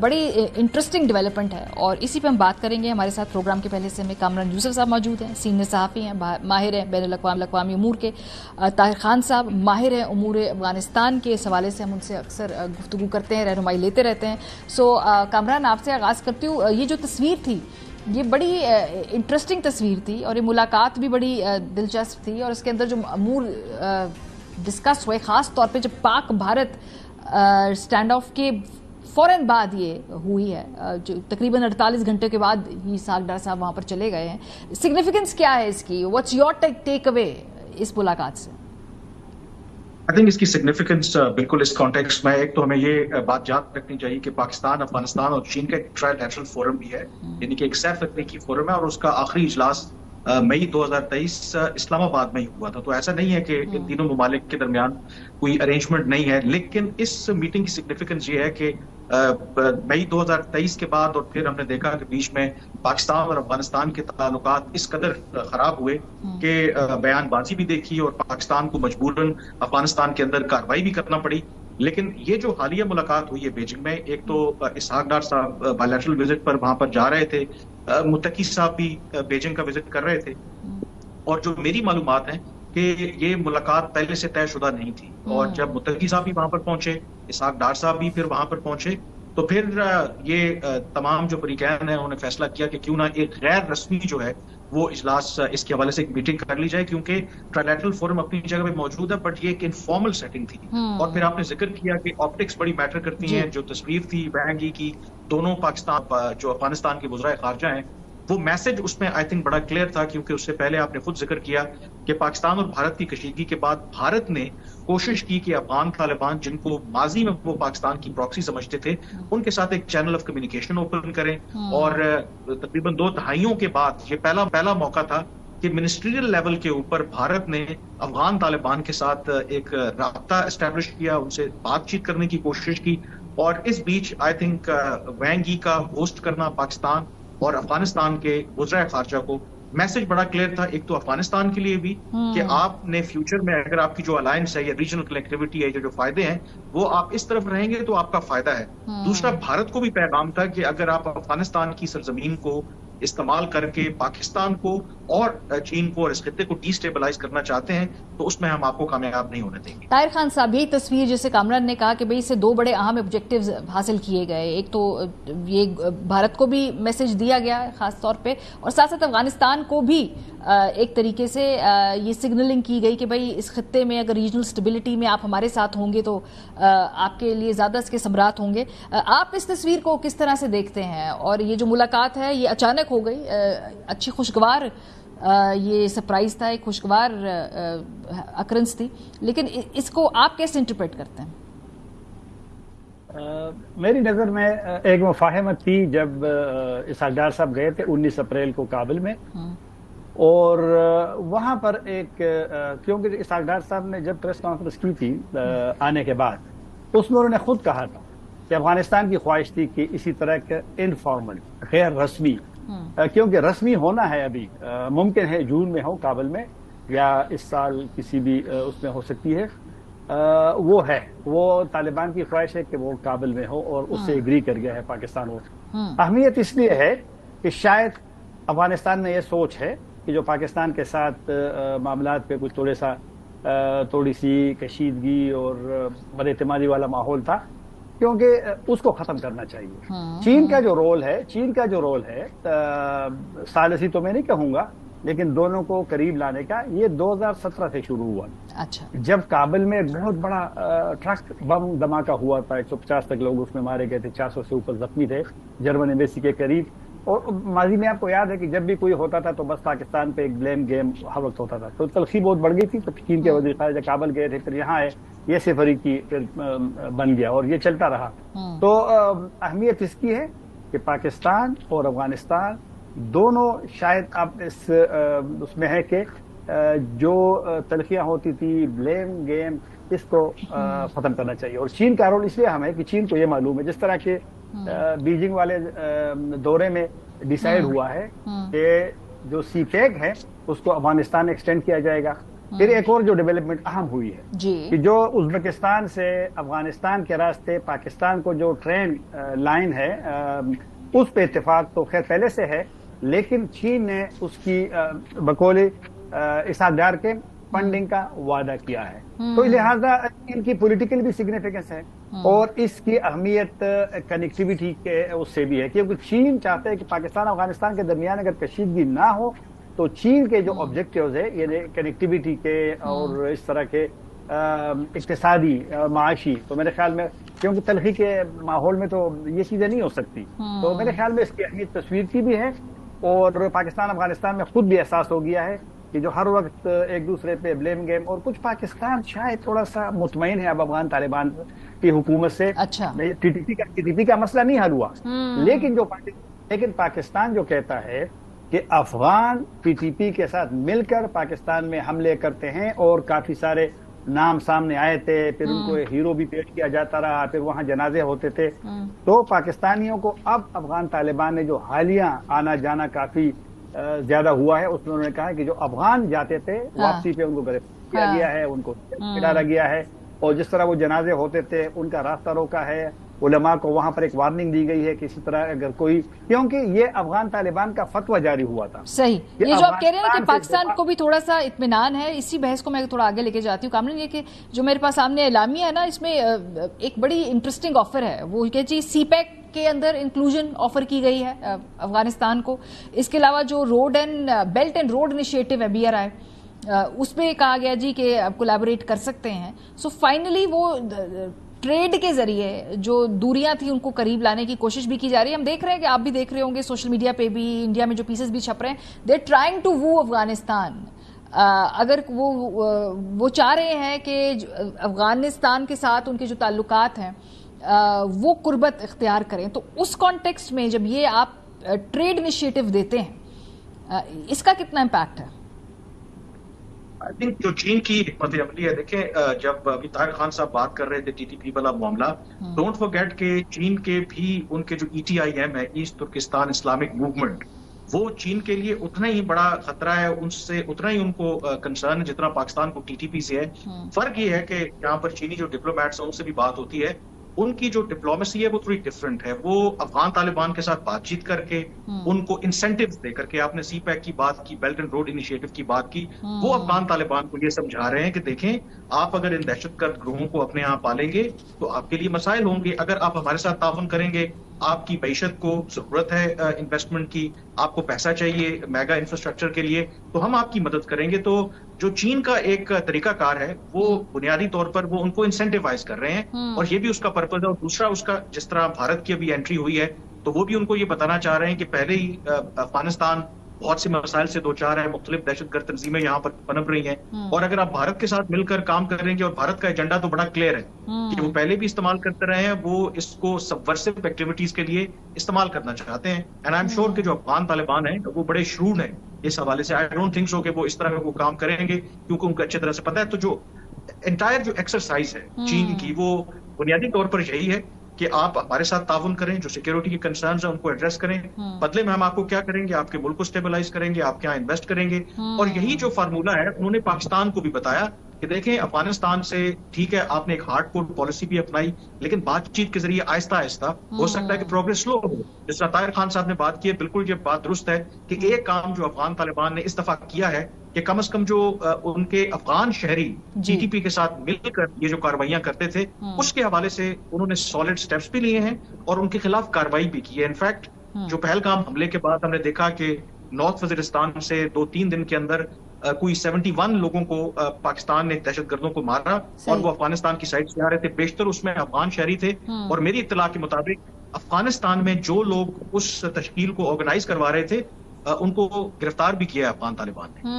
بڑی interesting development ہے اور اسی پہ ہم بات کریں گے. ہمارے ساتھ پروگرام کے پہلے سے ہمیں کامران یوسف صاحب موجود ہیں, سینئر صحافی ہیں, ماہر ہیں بین الاقوامی امور کے. طاہر خان صاحب ماہر ہیں امور افغانستان کے. اس حوالے سے ہم ان سے اکثر گفتگو کرتے ہیں, رہنمائی لیتے رہتے ہیں. سو کامران, آپ سے آغاز کرتی ہوں. یہ جو تصویر تھی یہ بڑی انٹرسٹنگ تصویر تھی اور یہ ملاقات بھی بڑی دلچسپ تھی, اور اس کے اندر جو امور ڈسکس ہوئے خاص طور پہ جب پاک بھارت اسٹینڈ آف کے فوراً بعد یہ ہوئی ہے, جو تقریباً 48 گھنٹے کے بعد ہی اسحاق ڈار صاحب وہاں پر چلے گئے ہیں. سگنیفیکنس کیا ہے اس کی؟ واٹس یور ٹیک اوے اس ملاقات سے؟ آئی تھنک اس کی سگنیفیکنس بالکل اس کانٹیکسٹ میں, ایک تو ہمیں یہ بات یاد رکھنی چاہیے کہ پاکستان, افغانستان اور چین کا ایک ٹرائی لیٹرل فورم بھی ہے, یعنی کہ ایک سیف تکنیکی فورم ہے, اور اس کا آخری اجلاس مئی 2023 اسلام آباد میں ہی ہوا تھا. تو ایسا نہیں ہے کہ ان تینوں ممالک کے درمیان کوئی ارینجمنٹ نہیں ہے, لیکن اس میٹنگ کی سگنیفیکنس یہ ہے کہ مئی 2023 کے بعد, اور پھر ہم نے دیکھا کہ بیچ میں پاکستان اور افغانستان کے تعلقات اس قدر خراب ہوئے کہ بیان بازی بھی دیکھی اور پاکستان کو مجبوراً افغانستان کے اندر کارروائی بھی کرنا پڑی. لیکن یہ جو حالیہ ملاقات ہوئی ہے بیجنگ میں, ایک تو اسحاق ڈار صاحب بائیلیٹرل وزٹ پر وہاں پر جا رہے تھے, متقی صاحب بھی بیجنگ کا وزٹ کر رہے تھے, اور جو میری معلومات ہیں کہ یہ ملاقات پہلے سے طے شدہ نہیں تھی, اور جب متقی صاحب بھی وہاں پر پہنچے, اسحاق ڈار صاحب بھی پھر وہاں پر پہنچے, تو پھر یہ تمام جو فریقین ہیں انہوں نے فیصلہ کیا کہ کیوں نہ ایک غیر رسمی جو ہے وہ اجلاس اس کے حوالے سے ایک میٹنگ کر لی جائے, کیونکہ ٹرائلیٹرل فورم اپنی جگہ پہ موجود ہے بٹ یہ ایک انفارمل سیٹنگ تھی. اور پھر آپ نے ذکر کیا کہ آپٹکس بڑی میٹر کرتی ہیں. جو تصویر تھی وینگ ای کی, دونوں پاکستان جو افغانستان کے وزرائے خارجہ ہیں, وہ میسج اس میں آئی تھنک بڑا کلیئر تھا, کیونکہ اس سے پہلے آپ نے خود ذکر کیا کہ پاکستان اور بھارت کی کشیدگی کے بعد بھارت نے کوشش کی کہ افغان طالبان, جن کو ماضی میں وہ پاکستان کی پراکسی سمجھتے تھے, ان کے ساتھ ایک چینل آف کمیونیکیشن اوپن کریں. اور تقریباً 2 دہائیوں کے بعد یہ پہلا موقع تھا کہ منسٹریل لیول کے اوپر بھارت نے افغان طالبان کے ساتھ ایک رابطہ اسٹیبلش کیا, ان سے بات چیت کرنے کی کوشش کی. اور اس بیچ آئی تھنک وینگ ای کا ہوسٹ کرنا پاکستان اور افغانستان کے وزرائے خارجہ کو میسج بڑا کلیئر تھا, ایک تو افغانستان کے لیے بھی کہ آپ نے فیوچر میں اگر آپ کی جو الائنس ہے یا ریجنل کنیکٹیوٹی ہے, جو فائدے ہیں وہ آپ اس طرف رہیں گے تو آپ کا فائدہ ہے. دوسرا, بھارت کو بھی پیغام تھا کہ اگر آپ افغانستان کی سرزمین کو استعمال کر کے پاکستان کو اور چین کو اور اس خطے کو ڈی اسٹیبلائز کرنا چاہتے ہیں تو اس میں ہم آپ کو کامیاب نہیں ہونے دیں گے. طاہر خان صاحب, یہی تصویر جیسے کامران نے کہا کہ بھئی اس سے 2 بڑے اہم آبجیکٹیوز حاصل کیے گئے. ایک تو یہ بھارت کو بھی میسج دیا گیا ہے خاص طور پہ, اور ساتھ ساتھ افغانستان کو بھی ایک طریقے سے یہ سگنلنگ کی گئی کہ بھئی اس خطے میں اگر ریجنل سٹیبلٹی میں آپ ہمارے ساتھ ہوں گے تو آپ کے لیے زیادہ اس کے ثمرات ہوں گے. آپ اس تصویر کو کس طرح سے دیکھتے ہیں؟ اور یہ جو ملاقات ہے یہ اچانک ہو گئی, اچھی خوشگوار یہ سرپرائز تھا, ایک خوشگوار اکرنس تھی, لیکن اس کو آپ کیسے انٹرپریٹ کرتے ہیں؟ میری نظر میں ایک مفاہمت تھی جب اسحاق ڈار صاحب گئے تھے 19 اپریل کو کابل میں, اور وہاں پر ایک کیونکہ اسحاق ڈار صاحب نے جب پریس کانفرنس کی تھی آنے کے بعد, اس میں انہوں نے خود کہا تھا کہ افغانستان کی خواہش تھی کہ اسی طرح کے انفارمل, غیر رسمی, کیونکہ رسمی ہونا ہے ابھی ممکن ہے جون میں ہو کابل میں, یا اس سال کسی بھی اس میں ہو سکتی ہے, وہ طالبان کی خواہش ہے کہ وہ کابل میں ہو, اور اس سے ایگری کر گیا ہے پاکستان. وہ اہمیت اس لیے ہے کہ شاید افغانستان میں یہ سوچ ہے کہ جو پاکستان کے ساتھ معاملات پہ کچھ تھوڑی سی کشیدگی اور بد اعتمادی والا ماحول تھا, کیونکہ اس کو ختم کرنا چاہیے. چین کا جو رول ہے ثالثی تو میں نہیں کہوں گا, لیکن دونوں کو قریب لانے کا یہ 2017 سے شروع ہوا. اچھا, جب کابل میں ایک بہت بڑا ٹرک بم دھماکہ ہوا تھا, 150 تک لوگ اس میں مارے گئے تھے, 400 سے اوپر زخمی تھے جرمن ایمبیسی کے قریب. اور ماضی میں آپ کو یاد ہے کہ جب بھی کوئی ہوتا تھا تو بس پاکستان پہ ایک بلیم گیم ہر وقت ہوتا تھا, تو تلخی بہت بڑھ گئی تھی. تو چین کے وزیر خارجہ کابل گئے تھے, پھر یہاں آئے, یہ سے فریقی پھر بن گیا اور یہ چلتا رہا. تو اہمیت اس کی ہے کہ پاکستان اور افغانستان دونوں شاید اب اس میں ہے کہ جو تلخیاں ہوتی تھی, بلیم گیم, اس کو ختم کرنا چاہیے. اور چین کا رول اس لیے ہے کہ چین کو یہ معلوم ہے, جس طرح کے بیجنگ والے دورے میں ڈیسائیڈ ہوا ہے کہ جو سی پیک ہے اس کو افغانستان ایکسٹینڈ کیا جائے گا, پھر ایک اور جو ڈیولپمنٹ اہم ہوئی ہے جی کہ جو ازبکستان سے افغانستان کے راستے پاکستان کو جو ٹرین لائن ہے اس پہ اتفاق تو خیر پہلے سے ہے، لیکن چین نے اس کی بقول اسحاق ڈار کے فنڈنگ کا وعدہ کیا ہے، تو لہٰذا ان کی پولیٹیکل بھی سگنیفیکینس ہے اور اس کی اہمیت کنیکٹیویٹی کے اس سے بھی ہے، کیونکہ چین چاہتے ہیں کہ پاکستان افغانستان کے درمیان اگر کشیدگی نہ ہو تو چین کے جو آبجیکٹیوز ہے یعنی کنیکٹیویٹی کے اور اس طرح کے اقتصادی معاشی، تو میرے خیال میں کیونکہ تلخی کے ماحول میں تو یہ چیزیں نہیں ہو سکتی، تو میرے خیال میں اس کی اہمیت تصویر کی بھی ہے اور پاکستان افغانستان میں خود بھی احساس ہو گیا ہے کہ جو ہر وقت ایک دوسرے پہ بلیم گیم، اور کچھ پاکستان شاید تھوڑا سا مطمئن ہے اب افغان طالبان کی حکومت سے، اچھا ٹی ٹی پی کا مسئلہ نہیں حل ہوا، لیکن پاکستان جو کہتا ہے کہ افغان پی ٹی پی کے ساتھ مل کر پاکستان میں حملے کرتے ہیں، اور کافی سارے نام سامنے آئے تھے، پھر ان کو ہیرو بھی پیش کیا جاتا رہا، پھر وہاں جنازے ہوتے تھے، تو پاکستانیوں کو اب افغان طالبان نے جو حالیہ آنا جانا کافی زیادہ ہوا ہے، اس میں انہوں نے کہا کہ جو افغان جاتے تھے واپسی پہ ان کو گرفتار کیا گیا ہے، ان کو ڈالا گیا ہے، اور جس طرح وہ جنازے ہوتے تھے ان کا راستہ روکا ہے، علماء کو وہاں پر ایک وارننگ دی گئی ہے کہ اسی طرح اگر کوئی، کیونکہ یہ افغان طالبان کا فتویٰ جاری ہوا تھا۔ صحیح، یہ جو آپ کہہ رہے ہیں کہ پاکستان کو بھی تھوڑا سا اطمینان ہے، اسی بحث کو میں تھوڑا آگے لے کے جاتی ہوں کامران، یہ کہ جو میرے پاس سامنے اعلامیہ ہے نا، اس میں ایک بڑی انٹرسٹنگ آفر ہے، وہ کہ جی سی پیک کے اندر انکلوژن آفر کی گئی ہے افغانستان کو، اس کے علاوہ جو road and belt and road initiative ہے بی آر آئی، اس میں کہا گیا جی کہ آپ کولیبوریٹ کر سکتے ہیں، سو فائنلی وہ ٹریڈ کے ذریعے جو دوریاں تھیں ان کو قریب لانے کی کوشش بھی کی جا رہی ہے۔ ہم دیکھ رہے ہیں کہ آپ بھی دیکھ رہے ہوں گے سوشل میڈیا پہ بھی، انڈیا میں جو پیسز بھی چھپ رہے ہیں، دے ٹرائنگ ٹو وو افغانستان، اگر وہ چاہ رہے ہیں کہ افغانستان کے ساتھ ان کے جو تعلقات ہیں وہ قربت اختیار کریں، تو اس کانٹیکسٹ میں جب یہ آپ ٹریڈ انیشیٹو دیتے ہیں، اس کا کتنا امپیکٹ ہے؟ آئی تھنک جو چین کی حکمت عملی ہے، دیکھیں جب ابھی طاہر خان صاحب بات کر رہے تھے ٹی ٹی پی والا معاملہ، ڈونٹ فرگیٹ کہ چین کے بھی ان کے جو ای ٹی آئی ایم ہے، ایسٹ ترکستان اسلامک موومنٹ، وہ چین کے لیے اتنا ہی بڑا خطرہ ہے، ان سے اتنا ہی ان کو کنسرن ہے جتنا پاکستان کو ٹی ٹی پی سے ہے۔ فرق یہ ہے کہ یہاں پر چینی جو ڈپلومیٹس ہیں ان سے بھی بات ہوتی ہے، ان کی جو ڈپلومیسی ہے وہ تھوڑی ڈفرنٹ ہے، وہ افغان طالبان کے ساتھ بات چیت کر کے ان کو انسینٹیوز دے کر کے، آپ نے سی پیک کی بات کی، بیلٹ اینڈ روڈ انیشیٹو کی بات کی، وہ افغان طالبان کو یہ سمجھا رہے ہیں کہ دیکھیں آپ اگر ان دہشت گرد گروہوں کو اپنے یہاں پالیں گے تو آپ کے لیے مسائل ہوں گے، اگر آپ ہمارے ساتھ تعاون کریں گے، آپ کی معیشت کو ضرورت ہے انویسٹمنٹ کی، آپ کو پیسہ چاہیے میگا انفراسٹرکچر کے لیے، تو ہم آپ کی مدد کریں گے۔ تو جو چین کا ایک طریقہ کار ہے وہ بنیادی طور پر وہ ان کو انسینٹیوائز کر رہے ہیں، اور یہ بھی اس کا پرپز ہے، اور دوسرا اس کا جس طرح بھارت کی ابھی انٹری ہوئی ہے تو وہ بھی ان کو یہ بتانا چاہ رہے ہیں کہ پہلے ہی افغانستان بہت سے مسائل سے دوچار ہے، مختلف دہشت گرد تنظیمیں یہاں پر پنپ رہی ہیں، اور اگر آپ بھارت کے ساتھ مل کر کام کریں گے، اور بھارت کا ایجنڈا تو بڑا کلیئر ہے کہ وہ پہلے بھی استعمال کرتے رہے ہیں، وہ اس کو سبورسو ایکٹیویٹیز کے لیے استعمال کرنا چاہتے ہیں، اینڈ آئی ایم شیور کہ جو افغان طالبان ہیں وہ بڑے شروڈ ہیں اس حوالے سے، آئی ڈونٹ تھنک سو کہ وہ اس طرح وہ کام کریں گے، کیونکہ ان کو اچھی طرح سے پتہ ہے۔ تو جو انٹائر جو ایکسرسائز ہے چین کی، وہ بنیادی طور پر یہی ہے کہ آپ ہمارے ساتھ تعاون کریں، جو سیکیورٹی کے کنسرنز ہیں ان کو ایڈریس کریں، بدلے میں ہم آپ کو کیا کریں گے، آپ کے ملک کو اسٹیبلائز کریں گے، آپ کے یہاں انویسٹ کریں گے، اور یہی جو فارمولہ ہے انہوں نے پاکستان کو بھی بتایا کہ دیکھیں افغانستان سے ٹھیک ہے آپ نے ایک ہارڈ کور پالیسی بھی اپنائی، لیکن بات چیت کے ذریعے آہستہ آہستہ ہو سکتا ہے کہ پروگریس سلو ہو، جس طرح طاہر خان صاحب نے بات کی ہے، بالکل یہ بات درست ہے کہ ایک کام جو افغان طالبان نے اس دفعہ کیا ہے کہ کم از کم جو ان کے افغان شہری ٹی ٹی پی کے ساتھ مل کر یہ جو کاروائیاں کرتے تھے اس کے حوالے سے انہوں نے سالڈ سٹیپس بھی لیے ہیں اور ان کے خلاف کاروائی بھی کی ہے۔ انفیکٹ جو پہلگام حملے کے بعد ہم نے دیکھا کہ نارتھ وزیرستان سے 2-3 دن کے اندر کوئی 71 لوگوں کو پاکستان نے دہشت گردوں کو مارا، اور وہ افغانستان کی سائڈ سے آ رہے تھے، بیشتر اس میں افغان شہری تھے، اور میری اطلاع کے مطابق افغانستان میں جو لوگ اس تشکیل کو آرگنائز کروا رہے تھے ان کو گرفتار بھی کیا افغان طالبان نے۔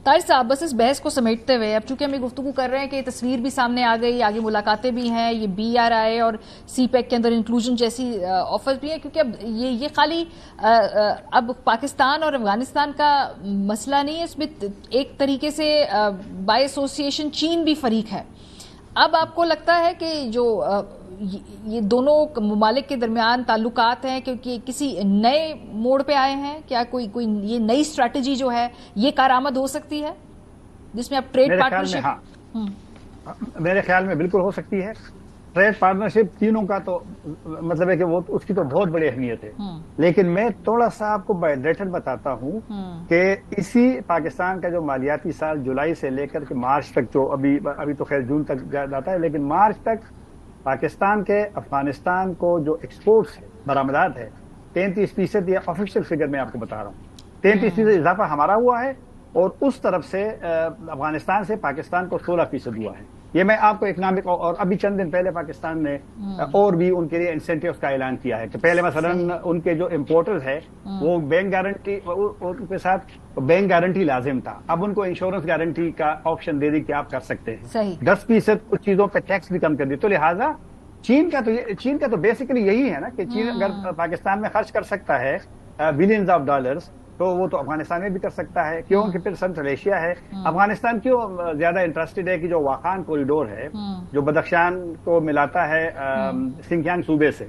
طاہر صاحب بس اس بحث کو سمیٹتے ہوئے اب چونکہ ہم یہ گفتگو کر رہے ہیں کہ تصویر بھی سامنے آ گئی، آگے ملاقاتیں بھی ہیں، یہ بی آر آئی اور سی پیک کے اندر انکلوژن جیسی آفر بھی ہیں، کیونکہ اب یہ خالی اب پاکستان اور افغانستان کا مسئلہ نہیں ہے، اس میں ایک طریقے سے بائی ایسوسیشن چین بھی فریق ہے۔ اب آپ کو لگتا ہے کہ جو یہ دونوں ممالک کے درمیان تعلقات ہیں کیونکہ کسی نئے موڑ پہ آئے ہیں، کیا کوئی یہ نئی اسٹریٹجی جو ہے یہ کارآمد ہو سکتی ہے جس میں اب ٹریڈ پارٹنرشپ؟ ہاں میرے خیال میں بالکل ہو سکتی ہے. ٹریڈ پارٹنرشپ تینوں کا تو مطلب ہے کہ وہ اس کی تو بہت بڑی اہمیت ہے, لیکن میں تھوڑا سا آپ کو بایوڈیٹل بتاتا ہوں کہ اسی پاکستان کا جو مالیاتی سال جولائی سے لے کر کے مارچ تک, جو ابھی تو خیر جون تک جاتا ہے, لیکن مارچ تک پاکستان کے افغانستان کو جو ایکسپورٹس ہے, برآمدات ہے, 33%, یہ آفیشیل فگر میں آپ کو بتا رہا ہوں, 33% اضافہ ہمارا ہوا ہے, اور اس طرف سے افغانستان سے پاکستان کو 16% ہوا ہے. یہ میں آپ کو اکنامک, اور ابھی چند دن پہلے پاکستان نے اور بھی ان کے لیے انسینٹیوز کا اعلان کیا ہے کہ پہلے مثلا ان کے جو امپورٹرز ہے وہ بینک گارنٹی, ان کے ساتھ بینک گارنٹی لازم تھا, اب ان کو انشورنس گارنٹی کا آپشن دے دی کہ آپ کر سکتے ہیں. 10% کچھ چیزوں پہ ٹیکس بھی کم کر دی. تو لہٰذا چین کا تو بیسیکلی یہی ہے نا کہ چین اگر پاکستان میں خرچ کر سکتا ہے بلینز آف ڈالرز, تو وہ تو افغانستان میں بھی کر سکتا ہے, کیونکہ پھر سنٹرل ایشیا ہے. افغانستان کیوں زیادہ انٹرسٹڈ ہے کہ جو واخان کوریڈور ہے جو بدخشان کو ملاتا ہے سنکیانگ صوبے سے,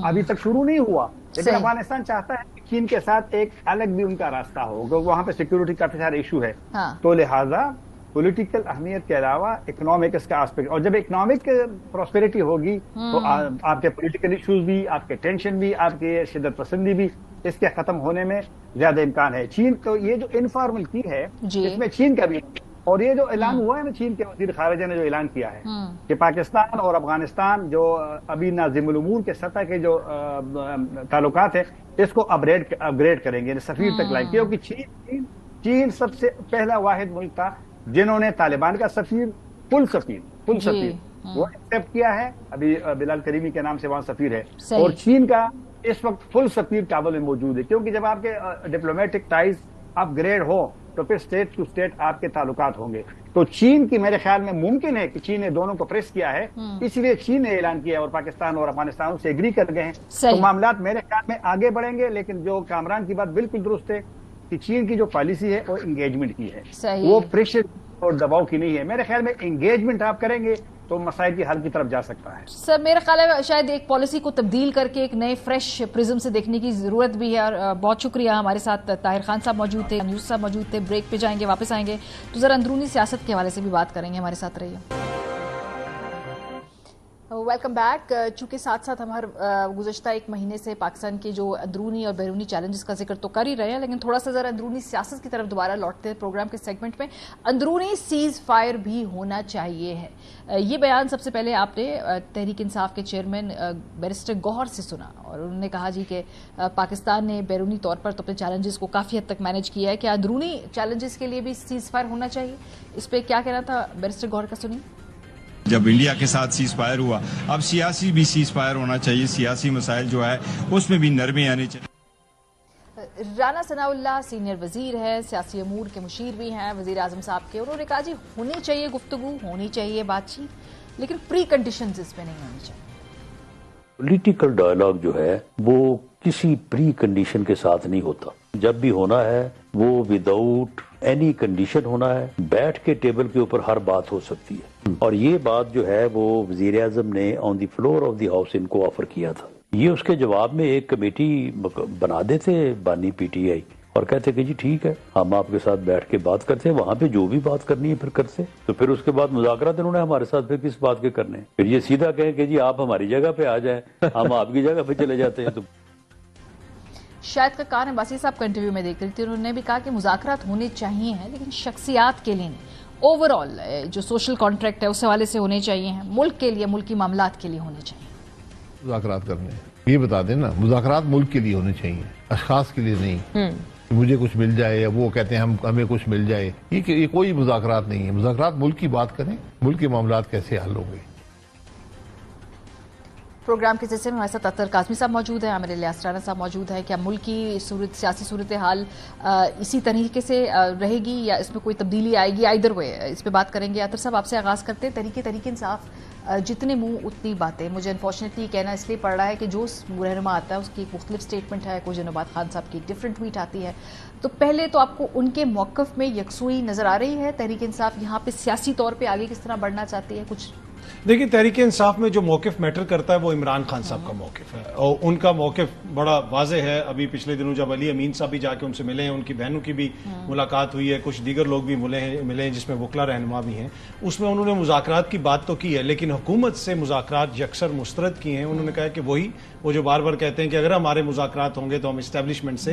ابھی تک شروع نہیں ہوا, لیکن افغانستان چاہتا ہے کہ چین کے ساتھ ایک الگ بھی ان کا راستہ ہو, کیونکہ وہاں پہ سیکورٹی کافی سارے ایشو ہے. تو لہٰذا پولیٹیکل اہمیت کے علاوہ اکنامک اس کا آسپیکٹ, اور جب اکنامک پراسپیرٹی ہوگی تو آپ کے پولیٹیکل ایشوز بھی, آپ کے ٹینشن بھی, آپ کی شدت پسندی بھی, اس کے ختم ہونے میں زیادہ امکان ہے. چین تو یہ جو انفارمل کی ہے اس میں چین کا بھی, اور یہ جو اعلان ہوا ہے نا چین کے وزیر خارجہ نے جو اعلان کیا ہے کہ پاکستان اور افغانستان جو ابھی ناظم الامور کے سطح کے جو تعلقات ہیں اس کو اپ گریڈ کریں گے, سفیر تک لائیں, کیونکہ چین سب سے پہلا واحد ملک تھا جنہوں نے طالبان کا سفیر فل سفیر وہ ایکسپٹ کیا ہے. ابھی بلال کریمی کے نام سے وہاں سفیر ہے, اور چین کا اس وقت فل سفیر کابل میں موجود ہے, کیونکہ جب آپ کے ڈپلومیٹک ٹائز اپ گریڈ ہو تو پھر اسٹیٹ ٹو اسٹیٹ آپ کے تعلقات ہوں گے. تو چین کی میرے خیال میں ممکن ہے کہ چین نے دونوں کو پریس کیا ہے, اس لیے چین نے اعلان کیا اور پاکستان اور افغانستان سے ایگری کر گئے ہیں. تو معاملات میرے خیال میں آگے بڑھیں گے, لیکن جو کامران کی بات بالکل درست ہے کہ چین کی جو پالیسی ہے وہ انگیجمنٹ کی ہے, وہ پریشر اور دباؤ کی نہیں ہے. میرے خیال میں انگیجمنٹ آپ کریں گے تو مسائل کی حل کی طرف جا سکتا ہے. سر میرا خیال ہے شاید ایک پالیسی کو تبدیل کر کے ایک نئے فریش پرزم سے دیکھنے کی ضرورت بھی ہے. اور بہت شکریہ, ہمارے ساتھ طاہر خان صاحب موجود تھے, نیوز صاحب موجود تھے. بریک پہ جائیں گے, واپس آئیں گے تو ذرا اندرونی سیاست کے حوالے سے بھی بات کریں گے. ہمارے ساتھ رہیے. Welcome back. چونکہ ساتھ ساتھ ہم ہر گزشتہ ایک مہینے سے پاکستان کے جو اندرونی اور بیرونی چیلنجز کا ذکر تو کر ہی رہے ہیں, لیکن تھوڑا سا ذرا اندرونی سیاست کی طرف دوبارہ لوٹتے ہیں پروگرام کے سیگمنٹ میں. اندرونی سیز فائر بھی ہونا چاہیے ہے, یہ بیان سب سے پہلے آپ نے تحریک انصاف کے چیئرمین بیرسٹر گوہر سے سنا, اور انہوں نے کہا جی کہ پاکستان نے بیرونی طور پر تو اپنے چیلنجز کو کافی حد تک مینج کیا ہے, کہ اندرونی چیلنجز کے لیے بھی سیز فائر ہونا چاہیے. اس پہ کیا کہنا تھا بیرسٹر گوہر کا, سنیے. جب انڈیا کے ساتھ سیز فائر ہوا, اب سیاسی بھی سیز فائر ہونا چاہیے, سیاسی مسائل جو ہے اس میں بھی نرمی آنی چاہیے. رانا ثناء اللہ سینئر وزیر ہے, سیاسی امور کے مشیر بھی ہیں وزیر اعظم صاحب کے, انہوں نے کہا جی ہونی چاہیے گفتگو, ہونی چاہیے بات چیت, لیکن پری کنڈیشنز اس پہ نہیں ہونی چاہیے. پولیٹیکل ڈائلاگ جو ہے وہ کسی پری کنڈیشن کے ساتھ نہیں ہوتا, جب بھی ہونا ہے وہ وداؤٹ اینی کنڈیشن ہونا ہے, بیٹھ کے ٹیبل کے اوپر ہر بات ہو سکتی ہے. اور یہ بات جو ہے وہ وزیر اعظم نے آن دی فلور آف دی ہاؤس ان کو آفر کیا تھا. یہ اس کے جواب میں ایک کمیٹی بنا دیتے بانی پی ٹی آئی, اور کہتے کہ جی ٹھیک ہے ہم آپ کے ساتھ بیٹھ کے بات کرتے ہیں, وہاں پہ جو بھی بات کرنی ہے پھر کرتے. تو پھر اس کے بعد مذاکرات انہوں نے ہمارے ساتھ پھر کس بات کے کرنے, پھر یہ سیدھا کہیں کہ جی آپ ہماری جگہ پہ آ جائیں, ہم آپ کی جگہ پہ چلے جاتے ہیں. تو شاید کا کان عباسی صاحب کا انٹرویو میں دیکھ رہی تھی, انہوں نے بھی کہا کہ مذاکرات ہونے چاہیے ہیں لیکن شخصیات کے لیے نہیں, اوور آل جو سوشل کانٹریکٹ ہے اس حوالے سے ہونے چاہیے ہیں, ملک کے لیے, ملکی معاملات کے لیے ہونے چاہیے. مذاکرات کرنے یہ بتا دیں نا, مذاکرات ملک کے لیے ہونے چاہیے, اشخاص کے لیے نہیں. مجھے کچھ مل جائے یا وہ کہتے ہیں ہمیں کچھ مل جائے, یہ کوئی مذاکرات نہیں ہے. مذاکرات ملک کی بات کریں, ملک کے معاملات کیسے حل ہوں گے. پروگرام کے سلسلے میں ہمارے ساتھ اختر کاظمی صاحب موجود ہیں, عامر الیاس رانا صاحب موجود ہیں. کیا ملک کی سیاسی صورتحال اسی طریقے سے رہے گی یا اس میں کوئی تبدیلی آئے گی؟ آئیدر وے اس پہ بات کریں گے. اختر صاحب آپ سے آغاز کرتے ہیں. تحریک انصاف جتنے منہ اتنی باتیں, مجھے انفارچونیٹلی کہنا اس لیے پڑ رہا ہے کہ جو رہنما آتا ہے اس کی ایک مختلف سٹیٹمنٹ ہے, کوئی جنوبات خان صاحب کی ایک ڈفرینٹ ٹویٹ آتی ہے. تو پہلے تو آپ کو ان کے موقف میں یکسوئی نظر آ رہی ہے؟ تحریک انصاف یہاں پہ سیاسی طور پہ آگے کس طرح بڑھنا چاہتی ہے؟ کچھ دیکھیے تحریک انصاف میں جو موقف میٹر کرتا ہے وہ عمران خان صاحب کا موقف ہے، اور ان کا موقف بڑا واضح ہے۔ ابھی پچھلے دنوں جب علی امین صاحب بھی جا کے ان سے ملے ہیں، ان کی بہنوں کی بھی ملاقات ہوئی ہے، کچھ دیگر لوگ بھی ملے ہیں جس میں وکلا رہنما بھی ہیں، اس میں انہوں نے مذاکرات کی بات تو کی ہے، لیکن حکومت سے مذاکرات یکسر مسترد کیے ہیں۔ انہوں نے کہا کہ وہ جو بار بار کہتے ہیں کہ اگر ہمارے مذاکرات ہوں گے تو ہم اسٹیبلشمنٹ سے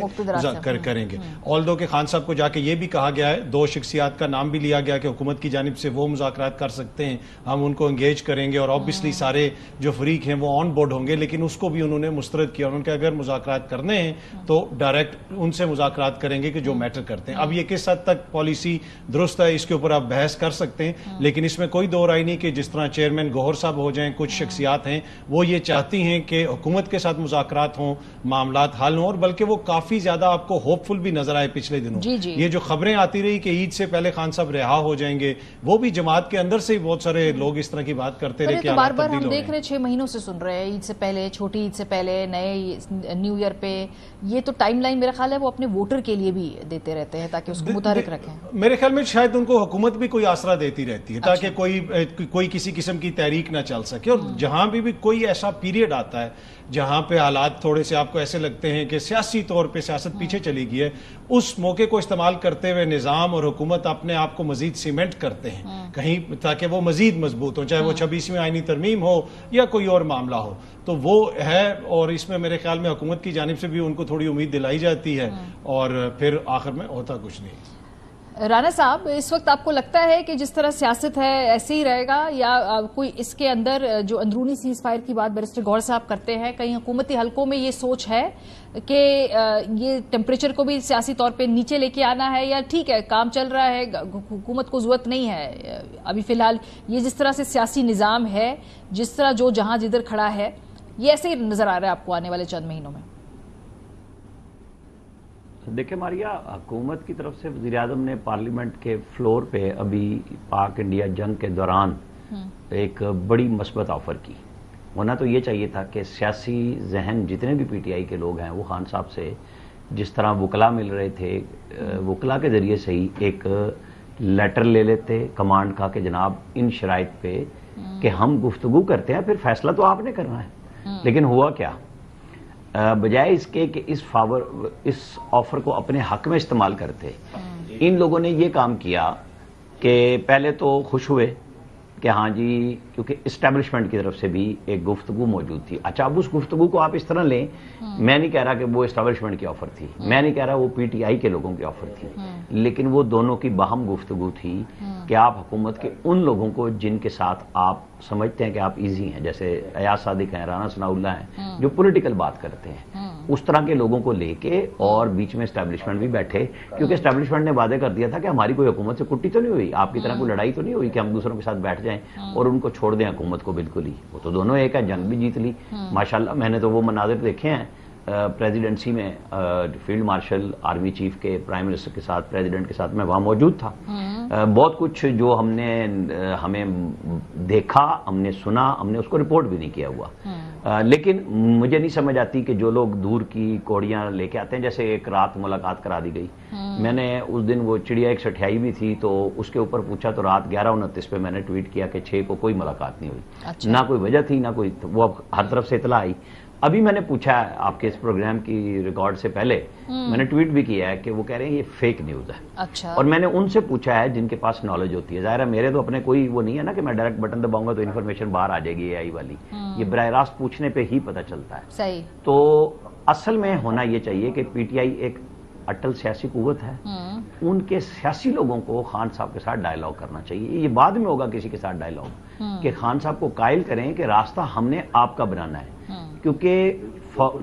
کریں گے۔ آلدو کہ خان صاحب کو جا کے یہ بھی کہا گیا ہے، 2 شخصیات کا نام بھی لیا گیا کہ حکومت کی جانب سے وہ مذاکرات کر سکتے ہیں، ہم ان کو انگیج کریں گے، اور obviously سارے جو فریق ہیں وہ آن بورڈ ہوں گے، لیکن اس کو بھی انہوں نے مسترد کیا۔ انہوں نے کہا اگر مذاکرات کرنے ہیں تو ڈائریکٹ ان سے مذاکرات کریں گے کہ جو میٹر کرتے ہیں۔ اب یہ کس حد تک پالیسی درست ہے اس کے اوپر آپ بحث کر سکتے ہیں، لیکن اس میں کوئی دو رائے نہیں کہ جس طرح چیئرمین گوہر صاحب ہو جائیں، کچھ شخصیات ہیں وہ یہ چاہتی ہیں کہ حکومت کے ساتھ مذاکرات ہوں، معاملات حل ہوں، اور بلکہ وہ کافی زیادہ آپ کو ہوپ فل بھی نظر آئے پچھلے دنوں۔ یہ جو خبریں آتی رہی کہ عید سے پہلے خان صاحب رہا ہو جائیں گے، وہ بھی جماعت کے اندر سے ہی بہت سارے لوگ اس طرح کی بات کرتے رہے کہ بار بار ہم دیکھ رہے 6 مہینوں سے سن رہے ہیں، عید سے پہلے، چھوٹی عید سے پہلے، نئے نیو ایئر پہ، یہ تو ٹائم لائن میرا خیال ہے وہ اپنے ووٹر کے لیے بھی دیتے رہتے ہیں تاکہ اس کو متحرک رکھیں۔ میرے خیال میں شاید ان کو حکومت بھی کوئی آسرا دیتی رہتی ہے تاکہ کوئی کسی قسم کی تحریک نہ چل سکے، اور جہاں بھی کوئی ایسا پیریڈ آتا ہے جہاں پہ حالات تھوڑے سے آپ کو ایسے لگتے ہیں کہ سیاسی طور پہ سیاست پیچھے چلی گئی ہے، اس موقع کو استعمال کرتے ہوئے نظام اور حکومت اپنے آپ کو مزید سیمنٹ کرتے ہیں کہیں تاکہ وہ مزید مضبوط ہو، چاہے وہ 26ویں آئینی ترمیم ہو یا کوئی اور معاملہ ہو، تو وہ ہے۔ اور اس میں میرے خیال میں حکومت کی جانب سے بھی ان کو تھوڑی امید دلائی جاتی ہے، اور پھر آخر میں ہوتا کچھ نہیں۔ رانا صاحب، اس وقت آپ کو لگتا ہے کہ جس طرح سیاست ہے ایسے ہی رہے گا، یا کوئی اس کے اندر جو اندرونی سیز فائر کی بات بیرسٹر گوہر صاحب کرتے ہیں، کہیں حکومتی حلقوں میں یہ سوچ ہے کہ یہ ٹیمپریچر کو بھی سیاسی طور پہ نیچے لے کے آنا ہے، یا ٹھیک ہے کام چل رہا ہے، حکومت کو ضرورت نہیں ہے ابھی فی الحال، یہ جس طرح سے سیاسی نظام ہے، جس طرح جو جہاں جدھر کھڑا ہے، یہ ایسے ہی نظر آ رہا ہے آپ کو آنے والے چند مہینوں میں؟ دیکھیں ماریا، حکومت کی طرف سے وزیر اعظم نے پارلیمنٹ کے فلور پہ ابھی پاک انڈیا جنگ کے دوران ایک بڑی مثبت آفر کی۔ ہونا تو یہ چاہیے تھا کہ سیاسی ذہن جتنے بھی پی ٹی آئی کے لوگ ہیں وہ خان صاحب سے جس طرح وکلا مل رہے تھے، وکلا کے ذریعے سے ہی ایک لیٹر لے لیتے کمانڈ کا کہ جناب ان شرائط پہ کہ ہم گفتگو کرتے ہیں، پھر فیصلہ تو آپ نے کرنا ہے۔ لیکن ہوا کیا، بجائے اس کے کہ اس آفر کو اپنے حق میں استعمال کرتے، ان لوگوں نے یہ کام کیا کہ پہلے تو خوش ہوئے کہ ہاں جی، کیونکہ اسٹیبلشمنٹ کی طرف سے بھی ایک گفتگو موجود تھی۔ اچھا، اب اس گفتگو کو آپ اس طرح لیں، میں نہیں کہہ رہا کہ وہ اسٹیبلشمنٹ کی آفر تھی، میں نہیں کہہ رہا وہ پی ٹی آئی کے لوگوں کی آفر تھی، لیکن وہ دونوں کی باہم گفتگو تھی کہ آپ حکومت کے ان لوگوں کو جن کے ساتھ آپ سمجھتے ہیں کہ آپ ایزی ہیں، جیسے ایاز صادق ہیں، رانا ثناء اللہ ہیں، جو پولیٹیکل بات کرتے ہیں، اس طرح کے لوگوں کو لے کے، اور بیچ میں اسٹیبلشمنٹ بھی بیٹھے، کیونکہ اسٹیبلشمنٹ نے وعدے کر دیا تھا کہ ہماری کوئی حکومت سے کٹی تو نہیں ہوئی، آپ کی طرح کوئی لڑائی تو نہیں ہوئی کہ ہم دوسروں کے ساتھ بیٹھ جائیں اور ان کو چھوڑ دیں حکومت کو۔ بالکل ہی، وہ تو دونوں ایک ہے، جنگ بھی جیت لی ماشاءاللہ۔ میں نے تو وہ مناظر دیکھے ہیں پریزیڈنسی میں، فیلڈ مارشل آرمی چیف کے پرائم منسٹر کے ساتھ، پریزیڈنٹ کے ساتھ میں وہاں موجود تھا۔ بہت کچھ جو ہمیں دیکھا، ہم نے سنا، ہم نے اس کو رپورٹ بھی نہیں کیا ہوا، لیکن مجھے نہیں سمجھ آتی کہ جو لوگ دور کی کوڑیاں لے کے آتے ہیں، جیسے ایک رات ملاقات کرا دی گئی، میں نے اس دن وہ چڑیا 128 بھی تھی تو اس کے اوپر پوچھا تو رات 11:29 پہ میں نے ٹویٹ کیا کہ 6 کو کوئی ملاقات نہیں ہوئی، نہ کوئی وجہ تھی، نہ کوئی، وہ ہر طرف سے اطلاع آئی۔ ابھی میں نے پوچھا ہے آپ کے اس پروگرام کی ریکارڈ سے پہلے، میں نے ٹویٹ بھی کیا ہے کہ وہ کہہ رہے ہیں یہ فیک نیوز ہے، اور میں نے ان سے پوچھا ہے جن کے پاس نالج ہوتی ہے۔ ظاہر ہے میرے تو اپنے کوئی وہ نہیں ہے نا کہ میں ڈائریکٹ بٹن دباؤں گا تو انفارمیشن باہر آ جائے گی اے آئی والی، یہ براہ راست پوچھنے پہ ہی پتہ چلتا ہے۔ صحیح۔ تو اصل میں ہونا یہ چاہیے کہ پی ٹی آئی ایک اٹل سیاسی قوت ہے، ان کے سیاسی لوگوں کو خان صاحب کے ساتھ ڈائیلاگ کرنا چاہیے، یہ بعد میں ہوگا کسی کے ساتھ ڈائیلاگ، کہ خان صاحب کو قائل کریں کہ راستہ ہم نے آپ کا بنانا ہے، کیونکہ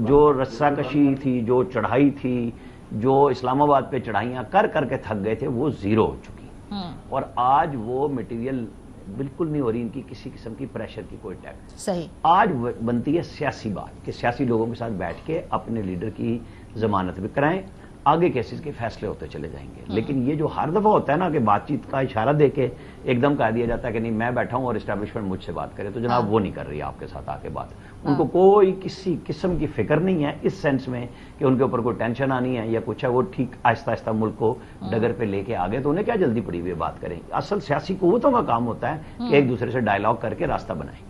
جو رسہ کشی تھی، جو چڑھائی تھی، جو اسلام آباد پہ چڑھائیاں کر کر کے تھک گئے تھے، وہ زیرو ہو چکی، اور آج وہ مٹیریل بالکل نہیں ہو رہی ان کی کسی قسم کی پریشر کی کوئی ٹیکس۔ صحیح۔ آج بنتی ہے سیاسی بات کہ سیاسی لوگوں کے ساتھ بیٹھ کے اپنے لیڈر کی ضمانت بھی کرائیں، آگے کیسز کے فیصلے ہوتے چلے جائیں گے. لیکن یہ جو ہر دفعہ ہوتا ہے نا کہ بات چیت کا اشارہ دے کے ایک دم کہہ دیا جاتا ہے کہ نہیں میں بیٹھا ہوں اور اسٹیبلشمنٹ مجھ سے بات کرے, تو جناب وہ نہیں کر رہی آپ کے ساتھ آ کے بات. ان کو کوئی کسی قسم کی فکر نہیں ہے اس سینس میں کہ ان کے اوپر کوئی ٹینشن آنی ہے یا کچھ ہے. وہ ٹھیک آہستہ آہستہ ملک کو ڈگر پہ لے کے آگے, تو انہیں کیا جلدی پڑی ہوئی بات کریں. اصل سیاسی قوتوں کا کام ہوتا ہے کہ ایک دوسرے سے ڈائیلاگ کر کے راستہ بنائیں.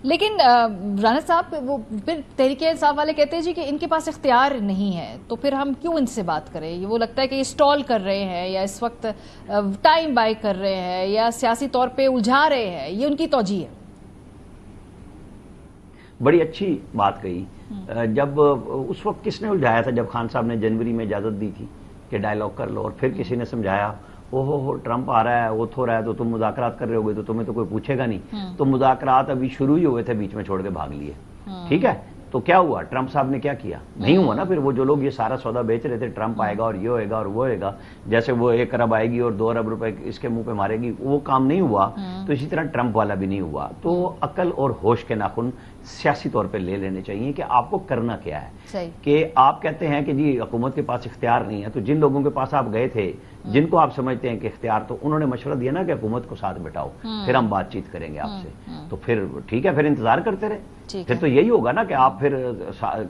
لیکن رانا صاحب وہ پھر تحریک انصاف والے کہتے ہیں جی کہ ان کے پاس اختیار نہیں ہے, تو پھر ہم کیوں ان سے بات کریں. وہ لگتا ہے کہ یہ اسٹال کر رہے ہیں یا اس وقت ٹائم بائی کر رہے ہیں یا سیاسی طور پہ الجھا رہے ہیں, یہ ان کی توجہ ہے. بڑی اچھی بات کہی. جب اس وقت کس نے الجھایا تھا, جب خان صاحب نے جنوری میں اجازت دی تھی کہ ڈائیلاگ کر لو, اور پھر کسی نے سمجھایا اوہو ٹرمپ آ رہا ہے, وہ ہو رہا ہے, تو تم مذاکرات کر رہے ہوگے تو تمہیں تو کوئی پوچھے گا نہیں. تو مذاکرات ابھی شروع ہی ہوئے تھے, بیچ میں چھوڑ کے بھاگ لیے. ٹھیک ہے, تو کیا ہوا, ٹرمپ صاحب نے کیا کیا, نہیں ہوا نا. پھر وہ جو لوگ یہ سارا سودا بیچ رہے تھے, ٹرمپ آئے گا اور یہ ہوئے گا اور وہ ہوئے گا, جیسے وہ 1 ارب آئے گی اور 2 ارب روپے اس کے منہ پہ مارے گی, وہ کام نہیں ہوا. تو اسی طرح ٹرمپ والا بھی نہیں ہوا. تو عقل اور ہوش کے ناخن سیاسی طور پہ لے لینے چاہیے کہ آپ کو کرنا کیا ہے. کہ آپ کہتے ہیں کہ جی حکومت کے پاس اختیار نہیں ہے, تو جن لوگوں کے پاس آپ گئے تھے, جن کو آپ سمجھتے ہیں کہ اختیار, تو انہوں نے مشورہ دیا نا کہ حکومت کو ساتھ بٹھاؤ, پھر ہم بات چیت کریں گے آپ سے. تو پھر ٹھیک ہے, پھر انتظار کرتے رہے. پھر تو یہی ہوگا نا کہ آپ پھر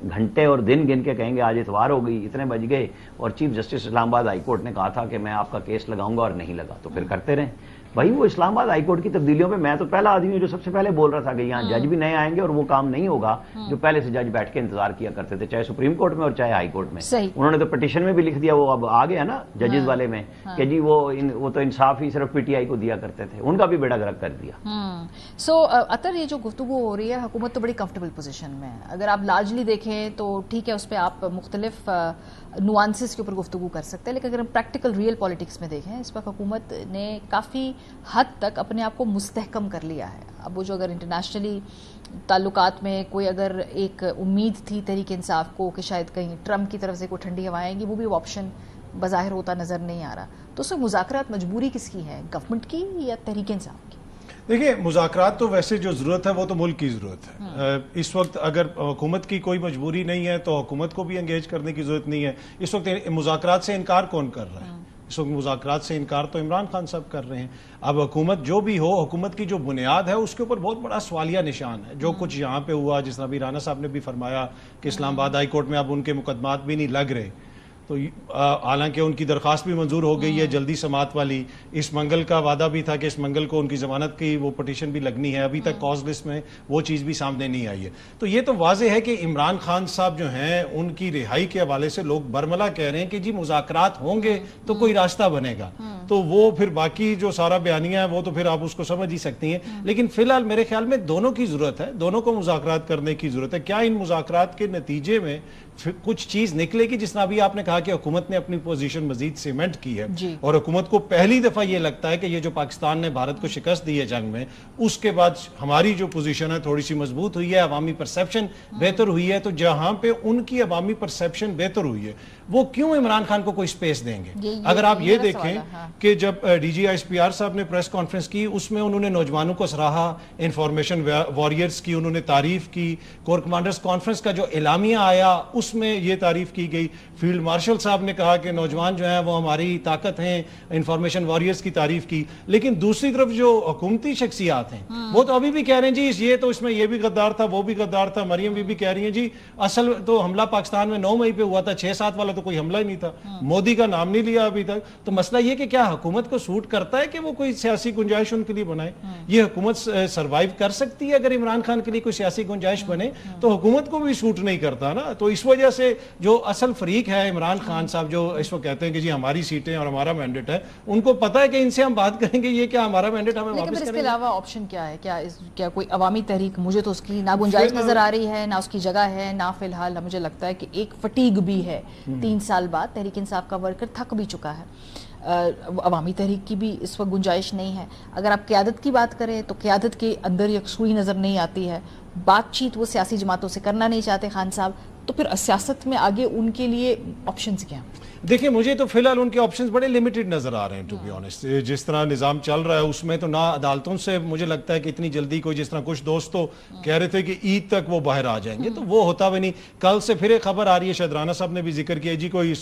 گھنٹے اور دن گن کے کہیں گے آج اتوار ہو گئی, اتنے بج گئے, اور چیف جسٹس اسلام آباد ہائی کورٹ نے کہا تھا کہ میں آپ کا کیس لگاؤں گا, اور نہیں لگا. تو پھر کرتے رہیں. بھائی وہ اسلام آباد ہائی کورٹ کی تبدیلیوں میں میں تو پہلا آدمی ہوں جو سب سے پہلے بول رہا تھا کہ یہاں جج بھی نئے آئیں گے اور وہ کام نہیں ہوگا جو پہلے سے جج بیٹھ کے انتظار کیا کرتے تھے, چاہے سپریم کورٹ میں اور چاہے ہائی کورٹ میں. انہوں نے تو پٹیشن میں بھی لکھ دیا, وہ اب آ گیا نا ججز والے میں, کہ جی وہ تو انصاف ہی صرف پی ٹی آئی کو دیا کرتے تھے, ان کا بھی بیڑا گرک کر دیا. سو اطہر, یہ جو گفتگو ہو رہی ہے, حکومت تو بڑی کمفرٹیبل پوزیشن میں ہے. اگر آپ لارجلی دیکھیں تو ٹھیک ہے, اس پہ آپ مختلف نوانسز کے اوپر گفتگو کر سکتے ہیں, لیکن اگر ہم پریکٹیکل ریئل پالیٹکس میں دیکھیں, اس پر حکومت نے کافی حد تک اپنے آپ کو مستحکم کر لیا ہے. اب وہ جو اگر انٹرنیشنلی تعلقات میں کوئی اگر ایک امید تھی تحریک انصاف کو کہ شاید کہیں ٹرمپ کی طرف سے کوئی ٹھنڈی ہوائیں آئیں گی, وہ بھی آپشن بظاہر ہوتا نظر نہیں آ رہا. تو اس میں مذاکرات مجبوری کس کی ہے, گورنمنٹ کی یا تحریک انصاف کی؟ دیکھیں, مذاکرات تو ویسے جو ضرورت ہے وہ تو ملک کی ضرورت ہے. اس وقت اگر حکومت کی کوئی مجبوری نہیں ہے تو حکومت کو بھی انگیج کرنے کی ضرورت نہیں ہے. اس وقت مذاکرات سے انکار کون کر رہا ہے؟ اس وقت مذاکرات سے انکار تو عمران خان صاحب کر رہے ہیں. اب حکومت جو بھی ہو, حکومت کی جو بنیاد ہے اس کے اوپر بہت بڑا سوالیہ نشان ہے. جو کچھ یہاں پہ ہوا, جس طرح بھی رانا صاحب نے بھی فرمایا کہ اسلام آباد ہائی کورٹ میں اب ان کے مقدمات بھی نہیں لگ رہے, تو حالانکہ ان کی درخواست بھی منظور ہو گئی ہے جلدی سماعت والی. اس منگل کا وعدہ بھی تھا کہ اس منگل کو ان کی ضمانت کی وہ پٹیشن بھی لگنی ہے, ابھی تک کاز لسٹ میں وہ چیز بھی سامنے نہیں آئی ہے. تو یہ تو واضح ہے کہ عمران خان صاحب جو ہیں ان کی رہائی کے حوالے سے لوگ برملا کہہ رہے ہیں کہ جی مذاکرات ہوں گے تو کوئی راستہ بنے گا. تو وہ پھر باقی جو سارا بیانیہ ہے وہ تو پھر آپ اس کو سمجھ ہی سکتی ہیں. لیکن فی الحال میرے خیال میں دونوں کی ضرورت ہے, دونوں کو مذاکرات کرنے کی ضرورت ہے. کیا ان مذاکرات کے نتیجے میں کچھ چیز نکلے گی, جس طرح ابھی آپ نے کہا کہ حکومت نے اپنی پوزیشن مزید سیمنٹ کی ہے, اور حکومت کو پہلی دفعہ یہ لگتا ہے کہ یہ جو پاکستان نے بھارت کو شکست دی ہے جنگ میں, اس کے بعد ہماری جو پوزیشن ہے تھوڑی سی مضبوط ہوئی ہے, عوامی پرسیپشن بہتر ہوئی ہے. تو جہاں پہ ان کی عوامی پرسیپشن بہتر ہوئی ہے, وہ کیوں عمران خان کو کوئی سپیس دیں گے؟ اگر آپ یہ دیکھیں کہ جب D G S P R صاحب نے پریس کانفرنس کی, اس میں انہوں نے نوجوانوں کو سراہا, انفارمیشن واریئرز کی انہوں نے تعریف کی, کور کمانڈرز کانفرنس کا جو اعلامیہ آیا اس میں یہ تعریف کی گئی, فیلڈ مارشل صاحب نے کہا کہ نوجوان جو ہیں وہ ہماری طاقت ہیں, انفارمیشن واریئرز کی تعریف کی. لیکن دوسری طرف جو حکومتی شخصیات ہیں وہ تو ابھی بھی کہہ رہے ہیں جی یہ تو اس میں یہ بھی غدار تھا, وہ بھی غدار تھا. مریم بی کہہ رہی ہیں جی اصل تو حملہ پاکستان میں 9 مئی پہ ہوا تھا, 6-7 والا تو کوئی حملہ ہی نہیں تھا, مودی کا نام نہیں لیا ابھی تک. تو مسئلہ یہ کہ کیا حکومت کو سوٹ کرتا ہے کہ وہ کوئی سیاسی گنجائش ان کے لیے بنائے؟ یہ حکومت سروائیو کر سکتی ہے اگر عمران خان کے لیے کوئی سیاسی گنجائش بنے؟ تو حکومت کو بھی سوٹ نہیں کرتا نا. تو اس وجہ سے جو اصل فریق ہے عمران خان صاحب, جو اس وقت کہتے ہیں کہ جی ہماری سیٹیں اور ہمارا مینڈیٹ ہے, ان کو پتا ہے کہ ان سے ہم بات کریں گے, یہ کیا ہمارا مینڈیٹ ہمیں واپس کریں گے. لیکن اس کے علاوہ آپشن کیا ہے؟ کیا کوئی عوامی تحریک؟ مجھے تو اس کی نہ گنجائش نظر آ رہی ہے, نہ اس کی جگہ ہے, نہ فی الحال مجھے لگتا ہے کہ ایک فٹیگ بھی ہے. 3 سال بعد تحریک انصاف کا ورکر تھک بھی چکا ہے, عوامی تحریک کی بھی اس وقت گنجائش نہیں ہے. اگر آپ قیادت کی بات کریں تو قیادت کے اندر یکسوئی نظر نہیں آتی ہے, بات چیت وہ سیاسی جماعتوں سے کرنا نہیں چاہتے خان صاحب. تو پھر سیاست میں آگے ان کے لیے آپشنز کیا ہیں؟ دیکھیں مجھے تو فی الحال ان کے آپشنز بڑے لمیٹڈ نظر آ رہے ہیں ٹو بی آنیسٹ. جس طرح نظام چل رہا ہے اس میں تو نہ عدالتوں سے مجھے لگتا ہے کہ اتنی جلدی کوئی, جس طرح کچھ دوست تو کہہ رہے تھے کہ عید تک وہ باہر آ جائیں گے, تو وہ ہوتا بھی نہیں. کل سے پھر ایک خبر آ رہی ہے, شاید رانا صاحب نے بھی ذکر کیا, جی کوئی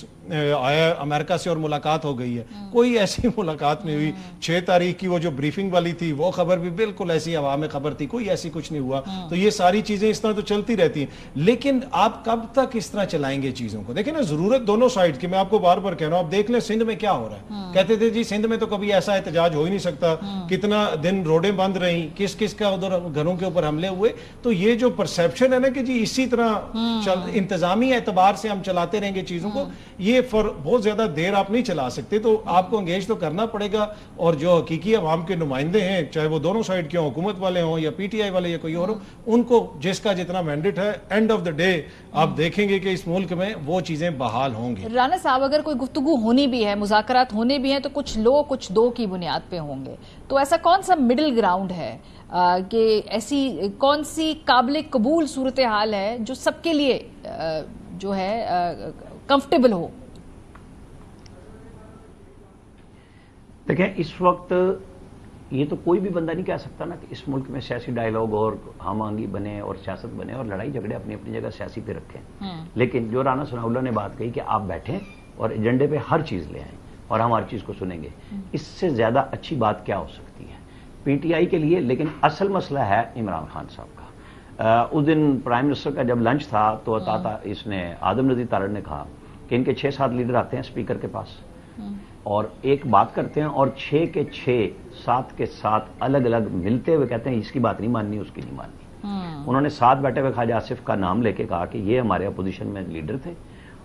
آیا امریکہ سے اور ملاقات ہو گئی ہے. کوئی ایسی ملاقات نہیں ہوئی. 6 تاریخ کی وہ جو بریفنگ والی تھی وہ خبر بھی بالکل ایسی ہوا میں خبر تھی, کوئی ایسی کچھ نہیں ہوا. تو یہ ساری چیزیں اس طرح تو چلتی رہتی ہیں, لیکن آپ کب تک اس طرح چلائیں گے چیزوں کو؟ دیکھیں نا, ضرورت دونوں سائڈ کی. میں آپ کو بار بار کہہ رہا ہوں, دیکھ لیں سندھ میں کیا ہو رہا ہے. کہتے تھے جی سندھ میں تو کبھی ایسا احتجاج ہو ہی نہیں سکتا, کتنا دن روڈیں بند رہیں, کس کس کا ادھر گھروں کے اوپر حملے ہوئے. تو یہ جو پرسیپشن ہے نا کہ جی اسی طرح انتظامی اعتبار سے ہم چلاتے رہیں گے چیزوں کو, یہ بہت زیادہ دیر آپ نہیں چلا سکتے. تو آپ کو انگیج تو کرنا پڑے گا, اور جو حقیقی عوام کے نمائندے ہیں, چاہے وہ دونوں سائڈ کے ہوں, حکومت والے ہوں یا پی ٹی آئی والے یا کوئی اور ہو, ان کو جس کا جتنا مینڈیٹ ہے, اینڈ آف دا ڈے آپ دیکھیں گے کہ اس ملک میں وہ چیزیں بحال ہوں گی. رانا صاحب, اگر کوئی گفتگو ہونی بھی ہے, مذاکرات ہونے بھی ہیں, تو کچھ لو کچھ دو کی بنیاد پہ ہوں گے. تو ایسا کون سا مڈل گراؤنڈ ہے کہ ایسی کون سی قابل قبول صورتحال ہے جو سب کے لیے جو ہے کمفرٹیبل ہو؟ دیکھیں اس وقت یہ تو کوئی بھی بندہ نہیں کہہ سکتا نا کہ اس ملک میں سیاسی ڈائیلاگ اور ہم آہنگی بنے اور سیاست بنے اور لڑائی جھگڑے اپنی اپنی جگہ سیاسی پہ رکھیں. لیکن جو رانا ثناء اللہ نے بات کہی کہ آپ بیٹھیں اور ایجنڈے پہ ہر چیز لے آئیں اور ہم ہر چیز کو سنیں گے, اس سے زیادہ اچھی بات کیا ہو سکتی ہے پی ٹی آئی کے لیے. لیکن اصل مسئلہ ہے عمران خان صاحب کا. اس دن پرائم منسٹر کا جب لنچ تھا تو اس نے آدم ندی تارڑ نے کہا کہ ان کے 6-7 لیڈر آتے ہیں اسپیکر کے پاس اور ایک بات کرتے ہیں, اور 6 کے 6 7 کے 7 الگ الگ ملتے ہوئے کہتے ہیں اس کی بات نہیں ماننی, اس کی نہیں ماننی. انہوں نے ساتھ بیٹھے ہوئے خواجہ آصف کا نام لے کے کہا کہ یہ ہمارے اپوزیشن میں لیڈر تھے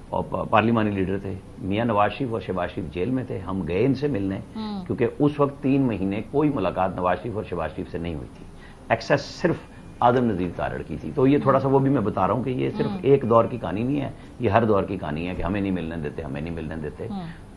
اور پارلیمانی لیڈر تھے, میاں نواز شریف اور شہباز شریف جیل میں تھے, ہم گئے ان سے ملنے, کیونکہ اس وقت 3 مہینے کوئی ملاقات نواز شریف اور شہباز شریف سے نہیں ہوئی تھی, ایکسیس صرف آدم ندی تارڑ کی تھی. تو یہ تھوڑا سا وہ بھی میں بتا رہا ہوں کہ یہ صرف ایک دور کی کہانی نہیں ہے, یہ ہر دور کی کہانی ہے کہ ہمیں نہیں ملنے دیتے, ہمیں نہیں ملنے دیتے.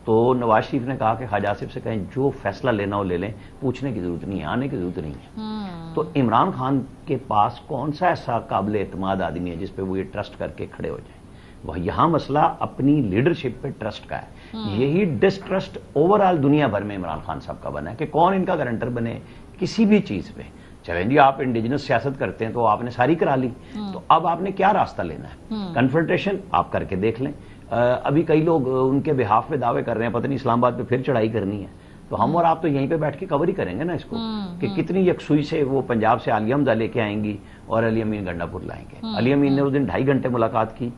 تو نواز شریف نے کہا کہ خواجہ آصف سے کہیں جو فیصلہ لینا ہو لے لیں, پوچھنے کی ضرورت نہیں ہے, آنے کی ضرورت نہیں ہے. تو عمران خان کے پاس کون سا ایسا قابل اعتماد آدمی ہے جس پہ وہ یہ ٹرسٹ کر کے کھڑے ہو جائیں؟ وہ یہاں مسئلہ اپنی لیڈرشپ پہ ٹرسٹ کا ہے. یہی ڈسٹرسٹ اوور آل دنیا بھر میں عمران خان صاحب کا بنا ہے کہ کون ان کا گارنٹر بنے کسی بھی چیز پہ. چلیں جی آپ انڈیجنس سیاست کرتے ہیں تو آپ نے ساری کرا لی, تو اب آپ نے کیا راستہ لینا ہے؟ کنفرنٹیشن آپ کر کے دیکھ لیں. ابھی کئی لوگ ان کے بہاف پہ دعوے کر رہے ہیں, پتہ نہیں اسلام آباد پہ پھر چڑھائی کرنی ہے, تو ہم اور آپ تو یہیں پہ بیٹھ کے کور ہی کریں گے نا اس کو کہ کتنی یکسوئی سے وہ پنجاب سے عالیہ حمزہ لے کے آئیں گی اور علی امین گنڈا پور لائیں گے. علی امین نے اس دن 2.5 گھنٹے ملاقات کی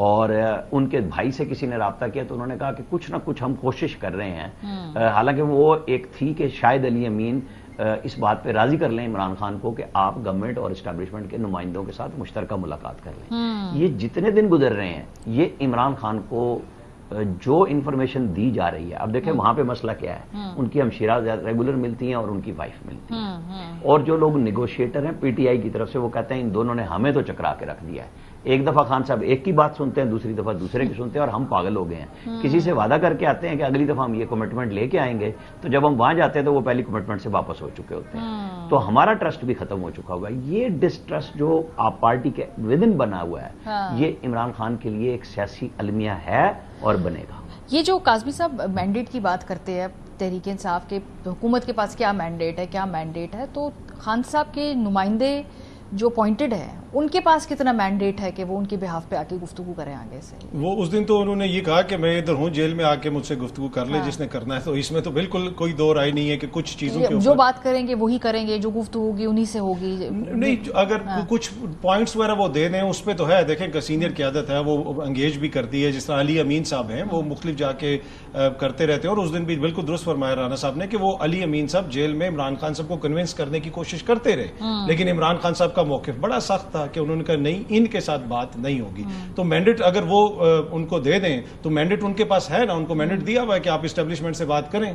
اور ان کے بھائی سے کسی نے رابطہ کیا تو انہوں نے کہا کہ کچھ نہ کچھ ہم کوشش کر رہے ہیں. حالانکہ وہ ایک تھی کہ شاید علی امین اس بات پہ راضی کر لیں عمران خان کو کہ آپ گورنمنٹ اور اسٹیبلشمنٹ کے نمائندوں کے ساتھ مشترکہ ملاقات کر لیں. یہ جتنے دن گزر رہے ہیں یہ عمران خان کو جو انفارمیشن دی جا رہی ہے, اب دیکھیں وہاں پہ مسئلہ کیا ہے, ان کی ہمشیرہ ریگولر ملتی ہیں اور ان کی وائف ملتی ہیں, اور جو لوگ نیگوشیٹر ہیں پی ٹی آئی کی طرف سے وہ کہتے ہیں ان دونوں نے ہمیں تو چکرا کے رکھ دیا ہے. ایک دفعہ خان صاحب ایک کی بات سنتے ہیں, دوسری دفعہ دوسرے کی سنتے ہیں اور ہم پاگل ہو گئے ہیں. کسی سے وعدہ کر کے آتے ہیں کہ اگلی دفعہ ہم یہ کمٹمنٹ لے کے آئیں گے, تو جب ہم وہاں جاتے ہیں تو وہ پہلی کمٹمنٹ سے واپس ہو چکے ہوتے ہیں. تو ہمارا ٹرسٹ بھی ختم ہو چکا ہوگا. یہ ڈسٹرسٹ جو آپ پارٹی کے ودن بنا ہوا ہے یہ عمران خان کے لیے ایک سیاسی المیہ ہے اور بنے گا. یہ جو کاظمی صاحب مینڈیٹ کی بات کرتے ہیں, تحریک انصاف کے حکومت کے پاس کیا مینڈیٹ ہے, کیا مینڈیٹ ہے, تو خان صاحب کے نمائندے جو اپوائنٹڈ ہیں ان کے پاس کتنا مینڈیٹ ہے کہ وہ ان کے بہاف پہ آ کے گفتگو کریں آگے سے؟ وہ اس دن تو انہوں نے یہ کہا کہ میں ادھر ہوں, جیل میں آ کے مجھ سے گفتگو کر لے جس نے کرنا ہے. تو اس میں تو بالکل کوئی دو رائے نہیں ہے کہ کچھ چیزوں کے جو بات کریں گے وہی کریں گے, جو گفتگو ہوگی انہی سے ہوگی. نہیں, اگر کچھ پوائنٹس وغیرہ وہ دے دیں اس پہ تو ہے. دیکھیں کہ سینئر قیادت ہے وہ انگیج بھی کرتی ہے, جس طرح علی امین صاحب ہیں وہ مختلف جا کے کرتے رہتے ہیں. اور اس دن بھی بالکل درست فرمایا رانا صاحب نے کہ وہ علی امین صاحب جیل میں عمران خان صاحب کو کنونس کرنے کی کوشش کرتے رہے, لیکن عمران خان صاحب کا موقف بڑا سخت تھا کہ انہوں نے کہا نہیں ان کے ساتھ بات نہیں ہوگی. تو مینڈیٹ اگر وہ ان کو دے دیں تو مینڈیٹ ان کے پاس ہے نا, ان کو مینڈیٹ دیا ہوا ہے کہ آپ اسٹیبلشمنٹ سے بات کریں.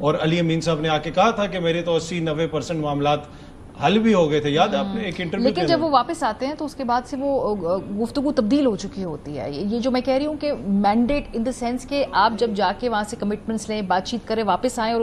اور علی امین صاحب نے آ کے کہا تھا کہ میرے تو 80-90% معاملات حل بھی ہو گئے تھے, یاد ہے آپ نے ایک انٹرویو. لیکن جب وہ واپس آتے ہیں تو اس کے بعد سے وہ گفتگو تبدیل ہو چکی ہوتی ہے. یہ جو میں کہہ رہی ہوں کہ مینڈیٹ ان دا سینس کہ آپ جب جا کے وہاں سے کمٹمنٹس لیں, بات چیت کریں, واپس آئیں اور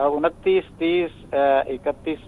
29, 30, 31